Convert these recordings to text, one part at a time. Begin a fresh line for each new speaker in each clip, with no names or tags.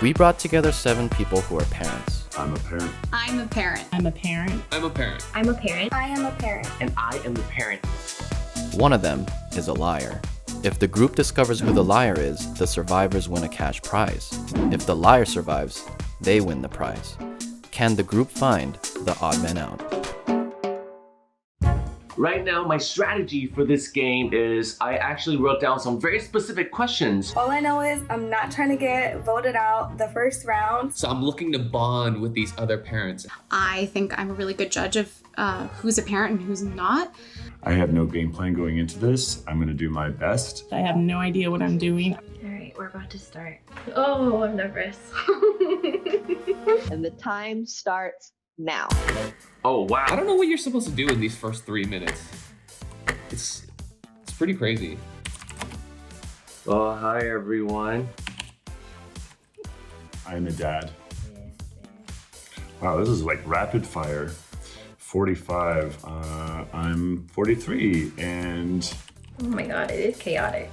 We brought together 7 people who are parents.
I'm a parent.
I'm a parent.
I'm a parent.
I'm a parent.
I'm a parent.
I am a parent.
And I am the parent.
One of them is a liar. If the group discovers who the liar is, the survivors win a cash prize. If the liar survives, they win the prize. Can the group find the odd man out?
Right now, my strategy for this game is I actually wrote down some very specific questions.
All I know is I'm not trying to get voted out the first round.
So I'm looking to bond with these other parents.
I think I'm a really good judge of who's a parent and who's not.
I have no game plan going into this. I'm gonna do my best.
I have no idea what I'm doing.
All right, we're about to start. Oh, I'm nervous.
And the time starts now.
Oh, wow.
I don't know what you're supposed to do in these first 3 minutes. It's pretty crazy.
Well, hi, everyone.
I'm a dad. Wow, this is like rapid fire. 45, I'm 43, and...
Oh my god, it is chaotic.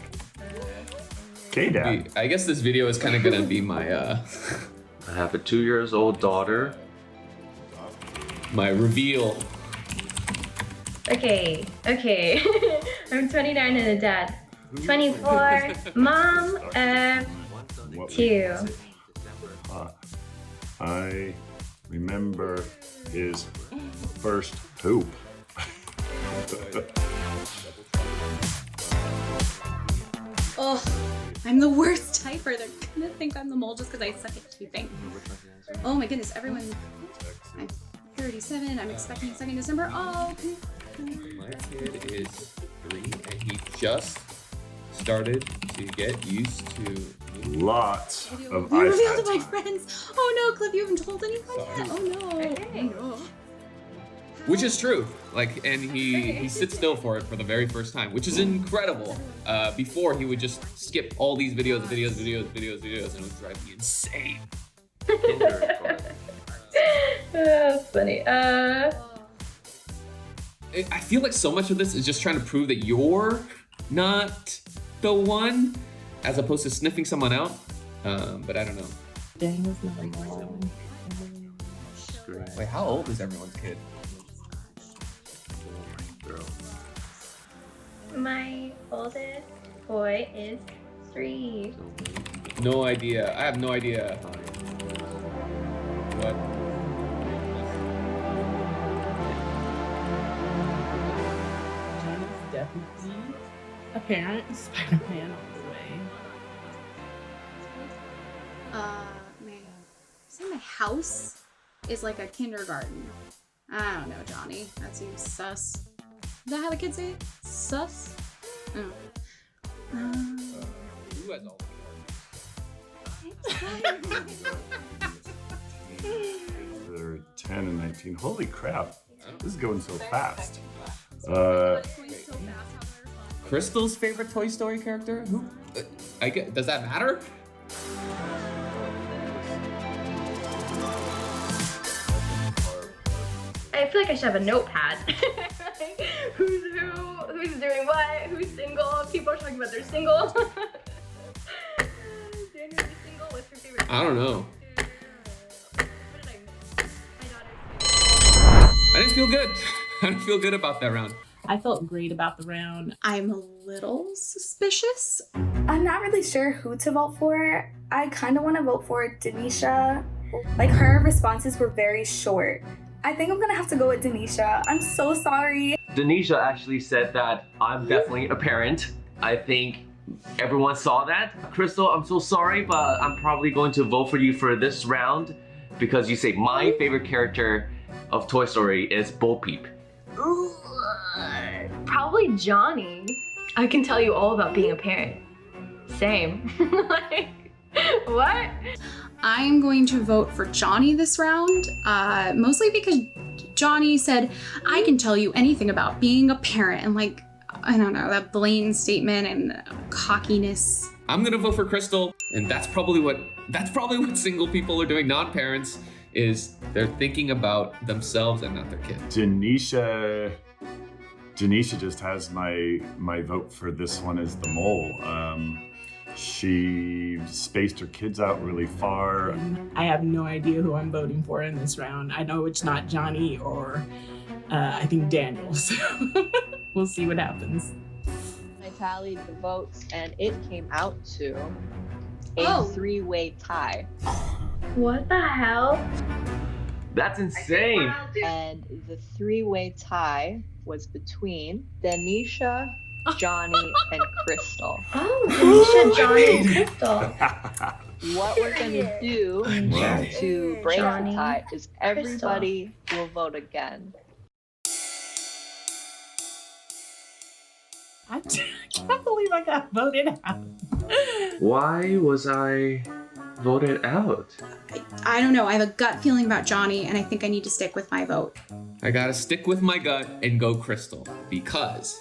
Okay, Dad.
I guess this video is kind of gonna be my
I have a 2-year-old daughter.
my reveal.
Okay. I'm 29 and a dad. 24, mom,
What
2.
I remember his first poop.
Oh, I'm the worst typer. They're gonna think I'm the mole just because I suck at keeping. Oh my goodness, everyone. I'm 37. I'm expecting 2nd December. Oh,
My kid is 3 and he just started to get used to
Lots of
you revealed to
iPads.
my friends. Oh no, Cliff, you haven't told anyone yet. Oh no.
Okay.
Oh, no.
Which is true. Like, and he sits still for it for the very first time, which is incredible. Before he would just skip all these videos, and it would drive me insane.
That's funny.
I feel like so much of this is just trying to prove that you're not the one, as opposed to sniffing someone out. But I don't know.
Dang, is not a mole.
Wait, how old is everyone's kid?
My oldest boy is 3.
No idea. I have no idea. What?
Jenna's definitely a parent. Spider-Man all the way.
My house is like a kindergarten. I don't know, Johnny. That seems sus. Is that how the kids say it? Sus? Oh.
Who has all
They're 10 and 19. Holy crap. This is going so fast.
Crystal's favorite Toy Story character? Who? I get. Does that matter?
I feel like I should have a notepad. Like, who's who? Who's doing what? Who's single? People are talking about they're single. Daniel, you single? What's your favorite?
I don't know.
What did I miss? My
I didn't feel good. I didn't feel good about that round.
I felt great about the round.
I'm a little suspicious.
I'm not really sure who to vote for. I kind of want to vote for Denisha. Like, her responses were very short. I think I'm gonna have to go with Denisha. I'm so sorry.
Denisha actually said that I'm definitely a parent. I think everyone saw that. Crystal, I'm so sorry, but I'm probably going to vote for you for this round because you say my favorite character of Toy Story is Bo Peep.
Ooh, probably Johnny. I can tell you all about being a parent. Same. Like, what?
I'm going to vote for Johnny this round, mostly because Johnny said, I can tell you anything about being a parent, and like, I don't know, that blatant statement and cockiness.
I'm gonna vote for Crystal, and that's probably what single people are doing, non-parents, is they're thinking about themselves and not their kid.
Denisha just has my vote for this one as the mole. She spaced her kids out really far.
I have no idea who I'm voting for in this round. I know it's not Johnny or I think Daniel. So we'll see what happens.
I tallied the votes and it came out to a
Oh.
three-way tie.
What the hell?
That's insane.
And the three-way tie was between Denisha, Johnny, and Crystal.
Oh, Denisha, Johnny, and Crystal.
What we're gonna do to break
Johnny,
the tie is everybody will vote again.
I can't believe I got voted out.
Why was I voted out?
I don't know. I have a gut feeling about Johnny, and I think I need to stick with my vote.
I gotta stick with my gut and go Crystal, because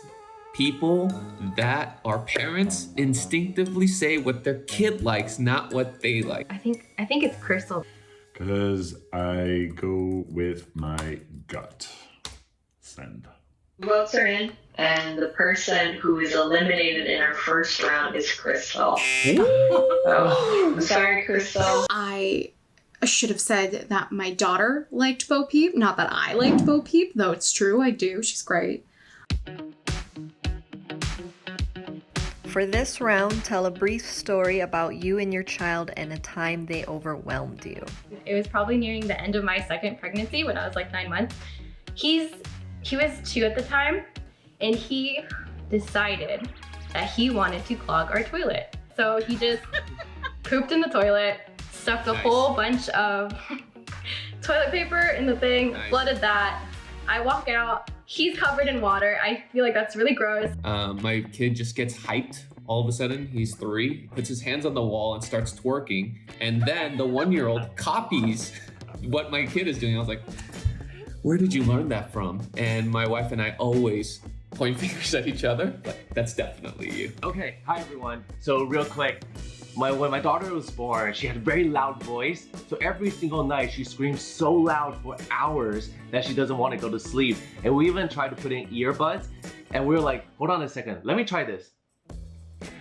people that are parents instinctively say what their kid likes, not what they like.
I think it's Crystal.
Because I go with my gut. Send.
Votes are in, and the person who is eliminated in our first round is Crystal. Oh, I'm sorry, Crystal.
I should have said that my daughter liked Bo Peep, not that I liked Bo Peep, though it's true, I do. She's great.
For this round, tell a brief story about you and your child and a time they overwhelmed you.
It was probably nearing the end of my second pregnancy when I was like 9 months. He was 2 at the time, and he decided that he wanted to clog our toilet. So he just pooped in the toilet, stuffed a whole bunch of toilet paper in the thing, flooded that. I walk out, he's covered in water. I feel like that's really gross.
My kid just gets hyped. All of a sudden, he's 3, puts his hands on the wall and starts twerking. And then the 1-year-old copies what my kid is doing. I was like, where did you learn that from? And my wife and I always point fingers at each other, but that's definitely you.
Okay, hi everyone. So real quick, when my daughter was born, she had a very loud voice. So every single night she screams so loud for hours that she doesn't want to go to sleep. And we even tried to put in earbuds, and we were like, hold on a second, let me try this.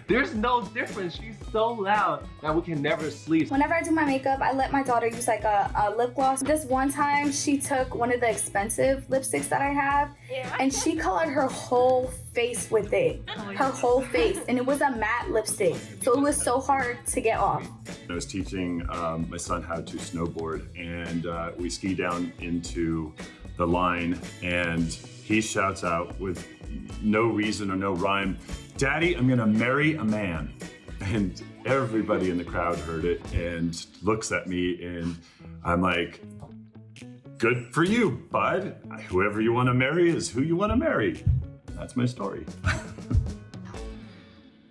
There's no difference. She's so loud that we can never sleep.
Whenever I do my makeup, I let my daughter use like a lip gloss. This one time, she took one of the expensive lipsticks that I have, and she colored her whole face with it. Her whole face, and it was a matte lipstick. So it was so hard to get off.
I was teaching my son how to snowboard, and we ski down into the line, and he shouts out with no reason or no rhyme, "Daddy, I'm gonna marry a man." And everybody in the crowd heard it and looks at me, and I'm like, good for you, bud. Whoever you wanna marry is who you wanna marry. That's my story.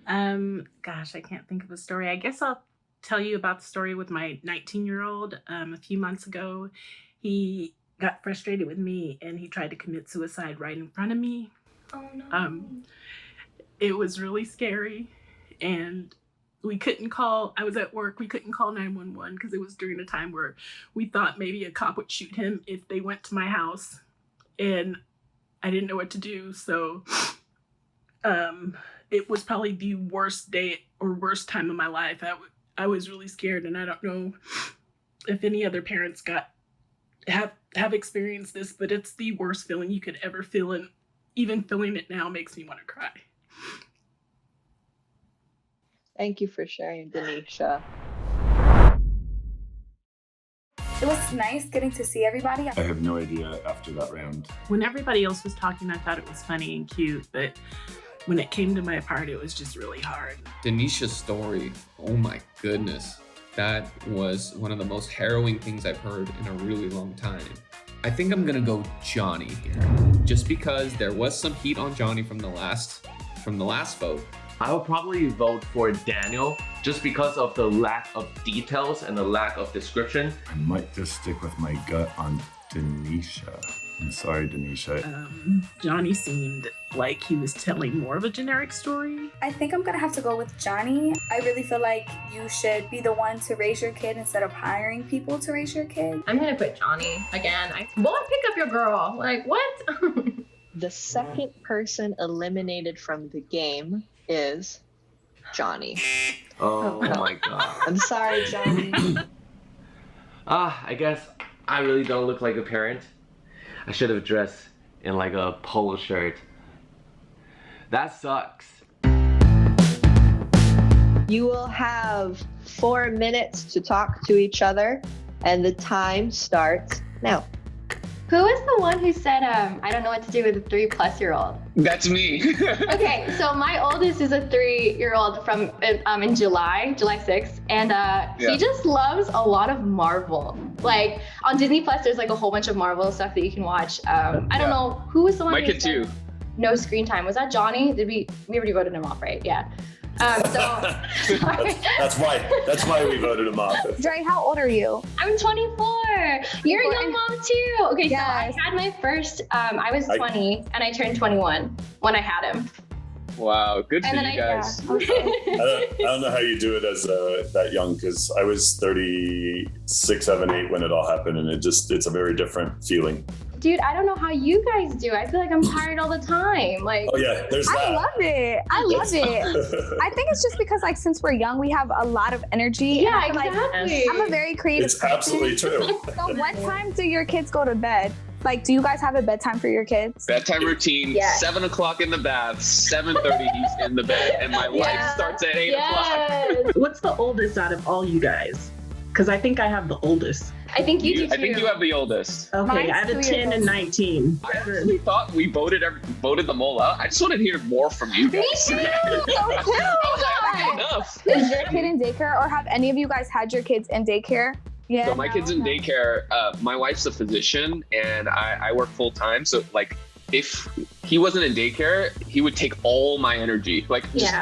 Gosh, I can't think of a story. I guess I'll tell you about the story with my 19-year-old. A few months ago, he got frustrated with me and he tried to commit suicide right in front of me.
Oh no.
It was really scary, and we couldn't call, I was at work, we couldn't call 911 because it was during a time where we thought maybe a cop would shoot him if they went to my house, and I didn't know what to do. So it was probably the worst day or worst time of my life. I was really scared, and I don't know if any other parents have experienced this, but it's the worst feeling you could ever feel, and even feeling it now makes me want to cry.
Thank you for sharing, Denisha.
It was nice getting to see everybody.
I have no idea after that round.
When everybody else was talking, I thought it was funny and cute, but when it came to my part, it was just really hard.
Denisha's story, oh my goodness. That was one of the most harrowing things I've heard in a really long time. I think I'm gonna go Johnny here, just because there was some heat on Johnny from the last vote.
I would probably vote for Daniel just because of the lack of details and the lack of description.
I might just stick with my gut on Denisha. I'm sorry, Denisha.
Johnny seemed like he was telling more of a generic story.
I think I'm gonna have to go with Johnny. I really feel like you should be the one to raise your kid instead of hiring people to raise your kid.
I'm gonna put Johnny again. Won't pick up your girl. Like, what?
The second person eliminated from the game is Johnny.
Oh my god.
I'm sorry, Johnny.
I guess I really don't look like a parent. I should have dressed in like a polo shirt. That sucks.
You will have 4 minutes to talk to each other, and the time starts now.
Who was the one who said, I don't know what to do with a 3+-year-old?
That's me.
Okay, so my oldest is a 3-year-old from in July 6th, and he just loves a lot of Marvel. Like on Disney Plus, there's like a whole bunch of Marvel stuff that you can watch. I don't know who was the one.
My
who
kid
said
too.
No screen time. Was that Johnny? Did we already voted him off, right? Yeah.
That's why we voted him off.
Dre, how old are you?
I'm 24. You're a young mom too. Okay,
Yes.
so I had my first. I was 20 and I turned 21 when I had him.
Wow, good for
And
you
then
guys.
I don't know how you do it as that young, because I was 36, 7, 8 when it all happened, and it's a very different feeling.
Dude, I don't know how you guys do. I feel like I'm tired all the time. Like,
Oh yeah, there's that.
I love it. I think it's just because like since we're young, we have a lot of energy.
yeah,
and I feel like
exactly.
I'm a very creative
It's absolutely true.
So what time do your kids go to bed? Like, do you guys have a bedtime for your kids?
Bedtime routine,
Yes.
7 o'clock in the bath, 7:30 he's in the bed, and my life starts at 8 o'clock.
Yes.
What's the oldest out of all you guys? Because I think I have the oldest.
I think you do too.
I think you have the oldest.
Okay,
Mine's
I have a
2 years
10 and
old.
19.
I actually thought we voted them all out. I just wanted to hear more from you guys.
Me too.
Enough.
Is your kid in daycare, or have any of you guys had your kids in daycare? Yeah.
So my kid's in daycare. My wife's a physician, and I work full time. So like, if he wasn't in daycare, he would take all my energy, like just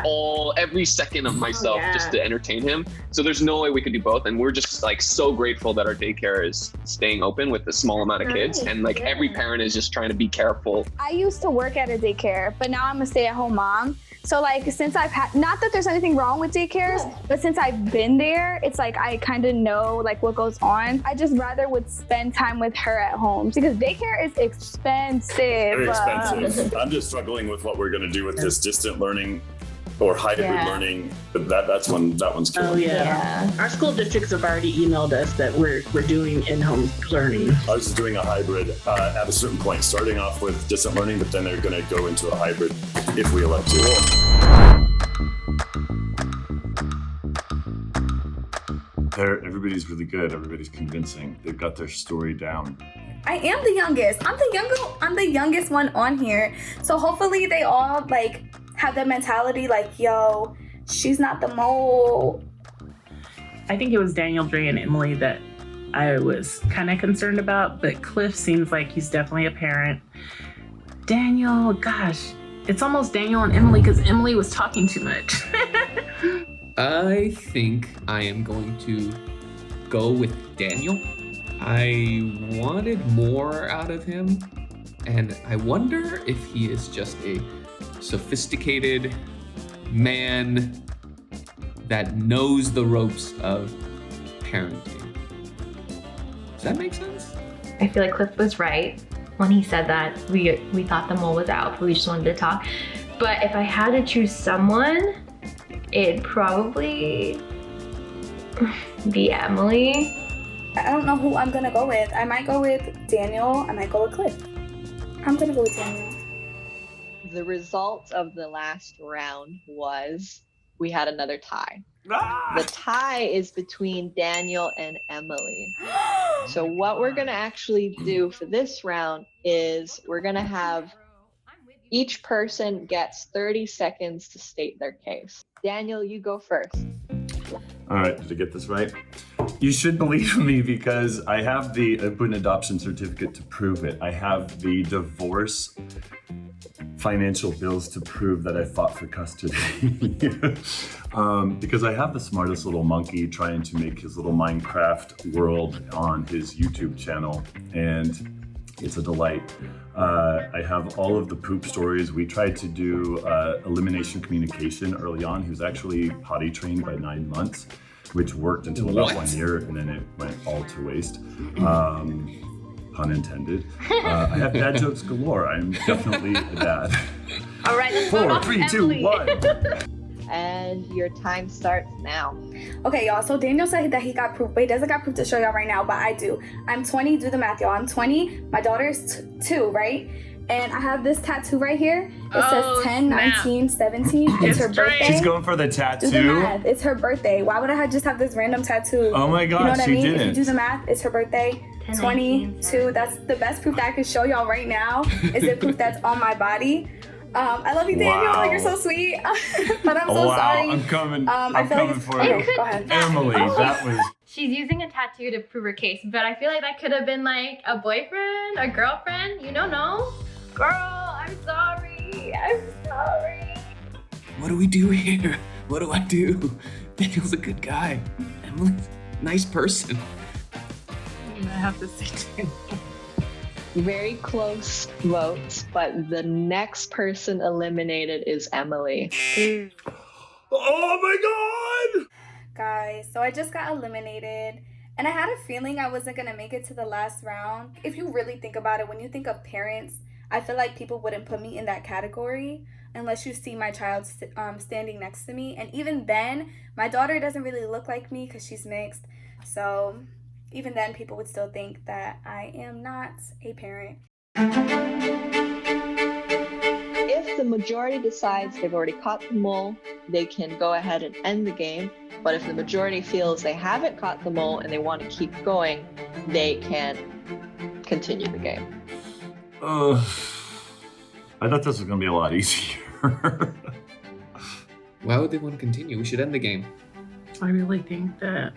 every second of myself, just to entertain him. So there's no way we could do both. And we're just like so grateful that our daycare is staying open with a small amount of kids. And like every parent is just trying to be careful.
I used to work at a daycare, but now I'm a stay-at-home mom. So like since I've had, not that there's anything wrong with daycares, but since I've been there, it's like I kind of know like what goes on. I just rather would spend time with her at home because daycare is expensive.
Very expensive. I'm just struggling with what we're going to do with this distant learning or hybrid learning. That one's killing
Oh
me.
yeah. Our school districts have already emailed us that we're doing in-home learning.
I was doing a hybrid at a certain point, starting off with distant learning, but then they're going to go into a hybrid if we elect to. Everybody's really good. Everybody's convincing. They've got their story down.
I am the youngest. I'm the youngest one on here. So hopefully they all like have the mentality like, yo, she's not the mole.
I think it was Daniel, Dre, and Emily that I was kind of concerned about, but Cliff seems like he's definitely a parent. Daniel, gosh, it's almost Daniel and Emily because Emily was talking too much.
I think I am going to go with Daniel. I wanted more out of him, and I wonder if he is just a sophisticated man that knows the ropes of parenting. Does that make sense?
I feel like Cliff was right when he said that we thought the mole was out, but we just wanted to talk. But if I had to choose someone, it'd probably be Emily.
I don't know who I'm gonna go with. I might go with Daniel. I might go with Cliff. I'm gonna go with Daniel.
The result of the last round was we had another tie. The tie is between Daniel and Emily. So what we're gonna actually do for this round is we're gonna have each person gets 30 seconds to state their case. Daniel, you go first.
All right, did I get this right? You should believe me because I have the open adoption certificate to prove it. I have the divorce financial bills to prove that I fought for custody. Because I have the smartest little monkey trying to make his little Minecraft world on his YouTube channel, and it's a delight. I have all of the poop stories. We tried to do elimination communication early on. He was actually potty trained by 9 months, which worked until about 1 year, and then it went all to waste. Pun intended. I have dad jokes galore. I'm definitely a dad.
All right, let's
4,
vote on
3, 2,
Emily.
1.
And your time starts now.
Okay, y'all. So Daniel said that he got proof, but he doesn't got proof to show y'all right now, but I do. I'm 20. Do the math, y'all. I'm 20. My daughter is 2, right? And I have this tattoo right here. It says 10, 19, 17. It's her birthday.
She's going for the tattoo.
Do the math. It's her birthday. Why would I just have this random tattoo?
Oh my gosh,
you know what I mean?
didn't.
If you do the math, it's her birthday. 22. That's the best proof that I can show y'all right now. Is the proof that's on my body. I love you, Daniel.
Wow.
You're so sweet. But I'm so sorry.
I'm coming.
I feel
coming
like
for
okay,
you.
go ahead.
Emily, that was.
She's using a tattoo to prove her case, but I feel like that could have been like a boyfriend, a girlfriend. You don't know. Girl, I'm sorry. I'm sorry.
What do we do here? What do I do? Daniel's a good guy. Emily's a nice person.
I have to say Daniel.
Very close votes, but the next person eliminated is Emily.
Oh my god!
Guys, so I just got eliminated. And I had a feeling I wasn't going to make it to the last round. If you really think about it, when you think of parents, I feel like people wouldn't put me in that category unless you see my child standing next to me. And even then, my daughter doesn't really look like me because she's mixed. So even then, people would still think that I am not a parent.
If the majority decides they've already caught the mole, they can go ahead and end the game. But if the majority feels they haven't caught the mole and they want to keep going, they can continue the game.
I thought this was going to be a lot easier.
Why would they want to continue? We should end the game.
I really think that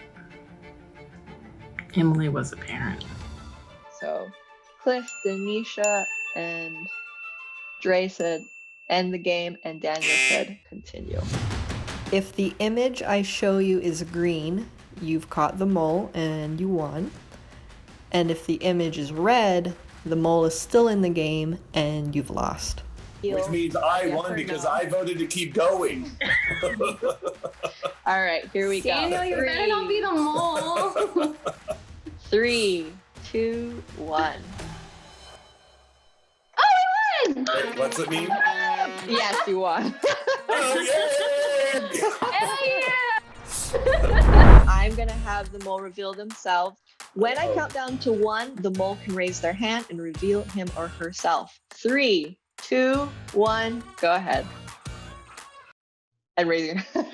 Emily was a parent.
So Cliff, Denisha, and Dre said end the game, and Daniel said continue.
If the image I show you is green, you've caught the mole and you won. And if the image is red, the mole is still in the game and you've lost.
Which means I won because I voted to keep going.
All right, here we
Daniel,
go.
you better not be the mole.
3, 2, 1.
Oh, we won!
Wait, what's it mean?
Yes, you won.
Hell yeah!
I'm gonna have the mole reveal themselves. When I count down to 1, the mole can raise their hand and reveal him or herself. 3, 2, 1, go ahead. And raise your hand.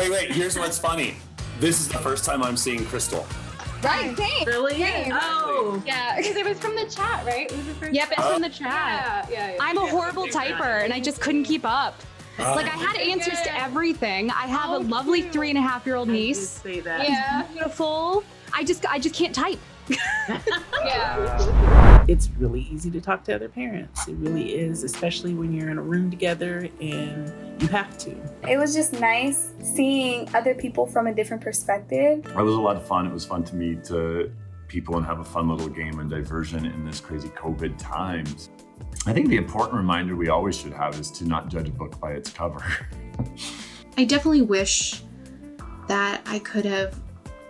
Wait, here's what's funny. This is the first time I'm seeing Crystal.
Right, same.
Really?
Same.
Oh.
Yeah.
Because it was from the chat, right? It was the first
Yep, it's from the chat.
Yeah.
I'm a horrible typer and I just couldn't keep up. Like I had answers to everything. I have a lovely 3.5-year-old niece.
Say that.
Yeah. Beautiful. I just can't type.
Yeah.
It's really easy to talk to other parents. It really is, especially when you're in a room together and you have to.
It was just nice seeing other people from a different perspective.
It was a lot of fun. It was fun to meet people and have a fun little game and diversion in this crazy COVID times. I think the important reminder we always should have is to not judge a book by its cover.
I definitely wish that I could have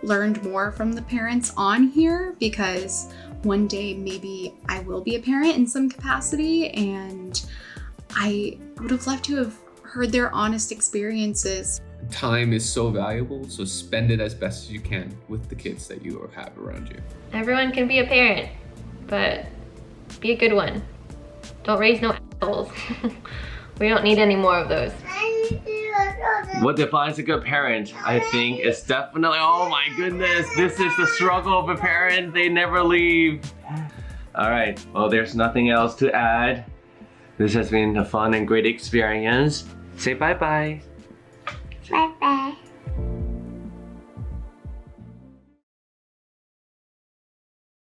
learned more from the parents on here, because one day maybe I will be a parent in some capacity, and I would have loved to have heard their honest experiences.
Time is so valuable, so spend it as best as you can with the kids that you have around you.
Everyone can be a parent, but be a good one. Don't raise no assholes. We don't need any more of those.
What defines a good parent? I think it's definitely, oh my goodness, this is the struggle of a parent. They never leave. All right, well, there's nothing else to add. This has been a fun and great experience. Say bye-bye.
Bye.